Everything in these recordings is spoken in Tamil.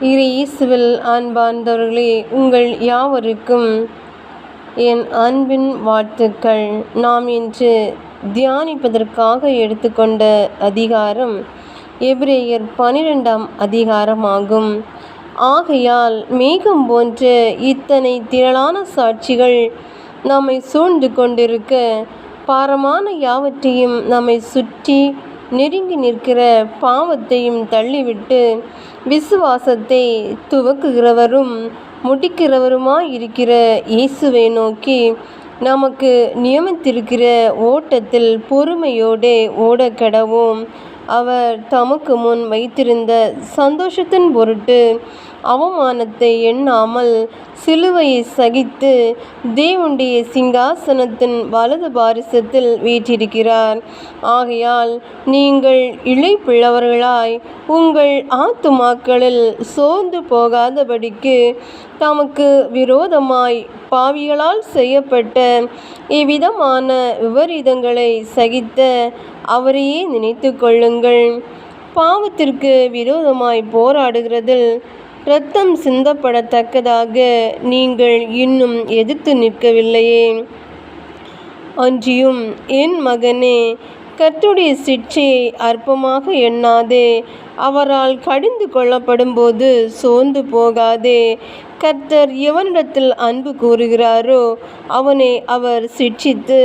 இயேசுவில் அன்பார்ந்தவர்களே, உங்கள் யாவருக்கும் என் அன்பின் வாழ்த்துக்கள். நாம் இன்று தியானிப்பதற்காக எடுத்துக்கொண்ட அதிகாரம் எபிரேயர் 12ஆம் அதிகாரமாகும். ஆகையால் மேகம் போன்ற இத்தனை திரளான சாட்சிகள் நம்மை சூழ்ந்து கொண்டிருக்க, பாரமான யாவற்றையும் நம்மை சுற்றி நெருங்கி நிற்கிற பாவத்தையும் தள்ளிவிட்டு, விசுவாசத்தை துவக்குகிறவரும் முடிக்கிறவருமாயிருக்கிற இயேசுவை நோக்கி நமக்கு நியமித்திருக்கிற ஓட்டத்தில் பொறுமையோடே ஓடக்கடவோம். அவர் தமக்கு முன் வைத்திருந்த சந்தோஷத்தின் பொருட்டு அவமானத்தை எண்ணாமல் சிலுவையை சகித்து தேவனுடைய சிங்காசனத்தின் வலது பாரிசத்தில் வீற்றிருக்கிறார். ஆகையால் நீங்கள் இளைப்பிள்ளவர்களாய் உங்கள் ஆத்துமாக்களில் சோர்ந்து போகாதபடிக்கு தமக்கு விரோதமாய் பாவிகளால் செய்யப்பட்ட இவ்விதமான விபரீதங்களை சகித்த அவரையே நினைத்து கொள்ளுங்கள். பாவத்திற்கு விரோதமாய் போராடுகிறதில் இரத்தம் சிந்தப்படத்தக்கதாக நீங்கள் இன்னும் எதிர்த்து நிற்கவில்லையே. அன்றியும் என் மகனே, கர்த்தருடைய சிட்சையை அற்பமாக எண்ணாதே, அவரால் கடிந்து கொள்ளப்படும்போது சோர்ந்து போகாதே. கர்த்தர் எவனிடத்தில் அன்பு கூறுகிறாரோ அவனை அவர் சிட்சித்து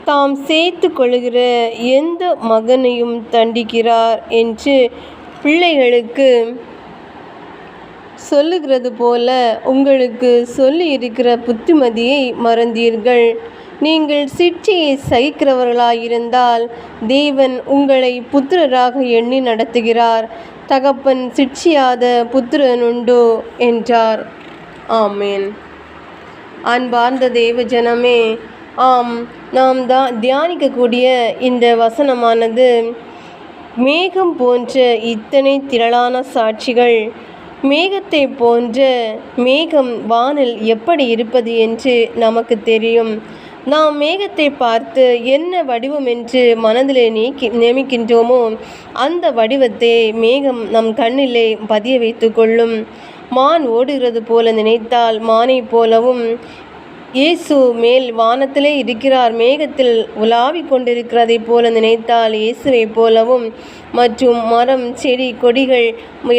தாம் சேர்த்து கொள்கிற எந்த மகனையும் தண்டிக்கிறார் என்று பிள்ளைகளுக்கு சொல்லுகிறது போல உங்களுக்கு சொல்லி இருக்கிற புத்திமதியை மறந்தீர்கள். நீங்கள் சிட்சையை சகிக்கிறவர்களாயிருந்தால் தேவன் உங்களை புத்திரராக எண்ணி நடத்துகிறார். தகப்பன் சிட்சியாத புத்திரனுண்டோ என்றார். ஆமேன். அன்பார்ந்த தேவ ஜனமே, ஆம், நாம் தியானிக்கக்கூடிய இந்த வசனமானது மேகம் போன்ற இத்தனை திரளான சாட்சிகள், மேகத்தை போன்ற மேகம் வானில் எப்படி இருப்பது என்று நமக்கு தெரியும். நாம் மேகத்தை பார்த்து என்ன வடிவம் என்று மனதிலே நியமிக்கின்றோமோ அந்த வடிவத்தை மேகம் நம் கண்ணிலே பதிய வைத்து கொள்ளும். மான் ஓடுகிறது போல நினைத்தால் மானை போலவும், இயேசு மேல் வானத்திலே இருக்கிறார், மேகத்தில் உலாவிக் கொண்டிருக்கிறதை போல நினைத்தால் இயேசுவை போலவும், மற்றும் மரம் செடி கொடிகள்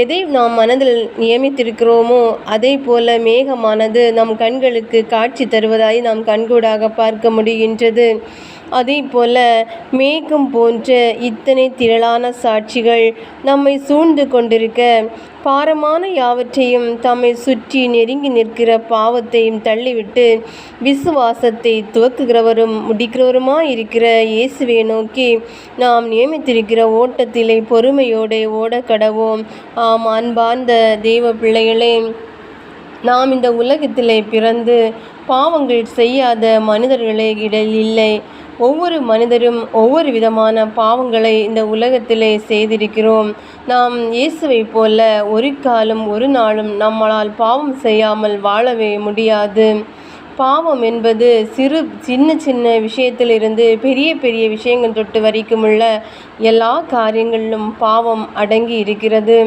எதை நாம் மனதில் நியமித்திருக்கிறோமோ அதை போல மேகமானது நம் கண்களுக்கு காட்சி தருவதாய் நாம் கண்கூடாக பார்க்க முடிகின்றது. அதே போல மேகம் போன்ற இத்தனை திரளான சாட்சிகள் நம்மை சூழ்ந்து கொண்டிருக்க, பாரமான யாவற்றையும் தம்மை சுற்றி நெருங்கி நிற்கிற பாவத்தையும் தள்ளிவிட்டு விசுவாசத்தை துவக்குகிறவரும் முடிக்கிறவருமாயிருக்கிற இயேசுவை நோக்கி நாம் நியமித்திருக்கிற ஓட்டத்திலே பொறுமையோடு ஓடக்கடவோம். ஆம், அன்பார்ந்த தெய்வ பிள்ளைகளே, நாம் இந்த உலகத்திலே பிறந்து பாவங்கள் செய்யாத மனிதர்களே இடையில் இல்லை. ஒவ்வொரு மனிதரும் ஒவ்வொரு விதமான பாவங்களை இந்த உலகத்திலே செய்திருக்கிறோம். நாம் இயேசுவை போல ஒரு காலம் ஒரு நாளும் நம்மளால் பாவம் செய்யாமல் வாழவே முடியாது. பாவம் என்பது சின்ன சின்ன விஷயத்திலிருந்து பெரிய பெரிய விஷயங்கள் தொட்டு வரைக்குமுள்ள எல்லா காரியங்களிலும் பாவம் அடங்கி இருக்கிறது.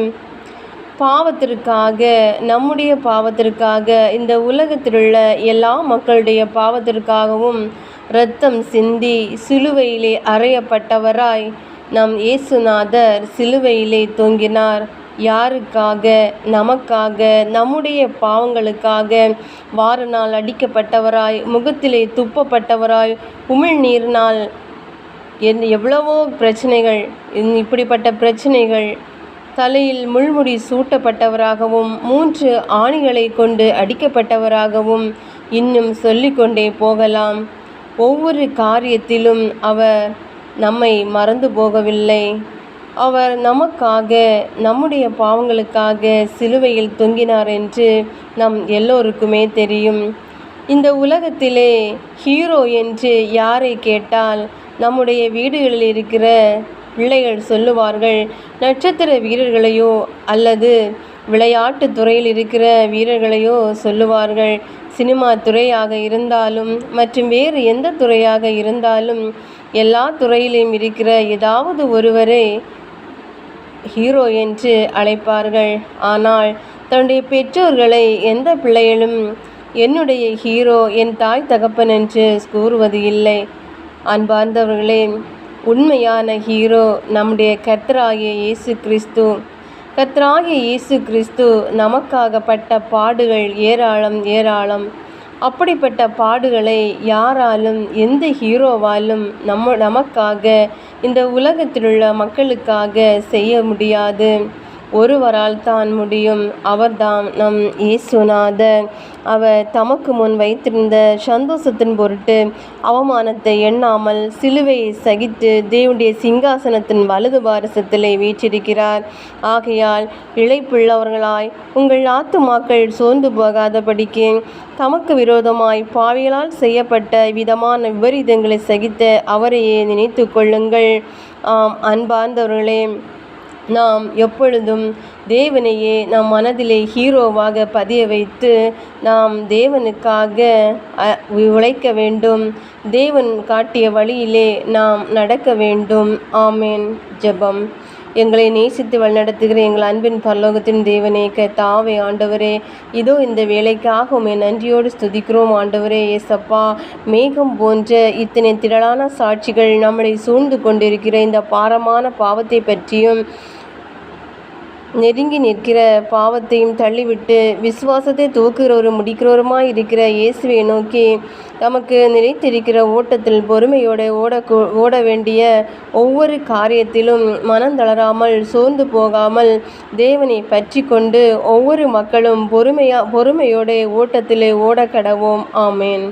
பாவத்திற்காக, நம்முடைய பாவத்திற்காக, இந்த உலகத்திலுள்ள எல்லா மக்களுடைய பாவத்திற்காகவும் இரத்தம் சிந்தி சிலுவையிலே அறையப்பட்டவராய் நம் இயேசுநாதர் சிலுவையிலே தொங்கினார். யாருக்காக? நமக்காக, நம்முடைய பாவங்களுக்காக வாரனால் அடிக்கப்பட்டவராய், முகத்திலே துப்பப்பட்டவராய், உமிழ்நீரினால் எவ்வளவோ பிரச்சனைகள், இப்படிப்பட்ட பிரச்சனைகள், தலையில் முள்முடி சூட்டப்பட்டவராகவும் 3 ஆணிகளை கொண்டு அடிக்கப்பட்டவராகவும் இன்னும் சொல்லிக்கொண்டே போகலாம். ஒவ்வொரு காரியத்திலும் அவர் நம்மை மறந்து போகவில்லை. அவர் நமக்காக, நம்முடைய பாவங்களுக்காக சிலுவையில் தொங்கினார் என்று நம் எல்லோருக்குமே தெரியும். இந்த உலகத்திலே ஹீரோ என்று யாரை கேட்டால் நம்முடைய வீடுகளில் இருக்கிற பிள்ளைகள் சொல்லுவார்கள், நட்சத்திர வீரர்களையோ அல்லது விளையாட்டு துறையில் இருக்கிற வீரர்களையோ சொல்லுவார்கள். சினிமா துறையாக இருந்தாலும் மற்றும் வேறு எந்த துறையாக இருந்தாலும் எல்லா துறையிலும் இருக்கிற ஏதாவது ஒருவரை ஹீரோ என்று அழைப்பார்கள். ஆனால் தன்னுடைய பெற்றோர்களை எந்த பிள்ளைகளும் என்னுடைய ஹீரோ என் தாய் தகப்பன் என்று கூறுவது இல்லை. அன்பார்ந்தவர்களே, உண்மையான ஹீரோ நம்முடைய கர்த்தராகிய இயேசு கிறிஸ்து. கர்த்தராகிய இயேசு கிறிஸ்து நமக்காக பட்ட பாடுகள் ஏராளம் ஏராளம். அப்படிப்பட்ட பாடுகளை யாராலும் எந்த ஹீரோவாலும் நமக்காக இந்த உலகத்திலுள்ள மக்களுக்காக செய்ய முடியாது. ஒருவரால் தான் முடியும். அவர்தான் நம் இயேசுநாதர். அவர் தமக்கு முன் வைத்திருந்த சந்தோஷத்தின் பொருட்டு அவமானத்தை எண்ணாமல் சிலுவையை சகித்து தேவனுடைய சிங்காசனத்தின் வலது பாரசத்திலே வீற்றிருக்கிறார். ஆகையால் இளைப்புள்ளவர்களாய் உங்கள் ஆத்துமாக்கள் சோர்ந்து போகாதபடிக்கு தமக்கு விரோதமாய் பாவிகளால் செய்யப்பட்ட விதமான விபரீதங்களை சகித்த அவரையே நினைத்து கொள்ளுங்கள். ஆம் அன்பார்ந்தவர்களே, நாம் எப்பொழுதும் தேவனையே நம் மனதிலே ஹீரோவாக பதிய வைத்து நாம் தேவனுக்காக உழைக்க வேண்டும். தேவன் காட்டிய வழியிலே நாம் நடக்க வேண்டும். ஆமேன். ஜெபம். எங்களை நேசித்து வழிநடத்துகிற எங்கள் அன்பின் பரலோகத்தின் தேவனே, கர்த்தாவே ஆண்டவரே, இதோ இந்த வேலைக்காக உம்மை நன்றியோடு ஸ்துதிக்கிறோம் ஆண்டவரே. ஏசப்பா, மேகம் போன்ற இத்தனை திரளான சாட்சிகள் நம்மளை சூழ்ந்து கொண்டிருக்கிற இந்த பாரமான பாவத்தை பற்றியும் நெருங்கி நிற்கிற பாவத்தையும் தள்ளிவிட்டு விசுவாசத்தை துவக்குகிறவரும் முடிக்கிறவருமாய் இருக்கிற இயேசுவை நோக்கி நமக்கு நிலைத்திருக்கிற ஓட்டத்தில் பொறுமையோடு ஓட வேண்டிய ஒவ்வொரு காரியத்திலும் மனம் தளராமல் சோர்ந்து போகாமல் தேவனை பற்றி கொண்டு ஒவ்வொரு மக்களும் பொறுமையோடு ஓட்டத்திலே ஓட கடவோம். ஆமேன்.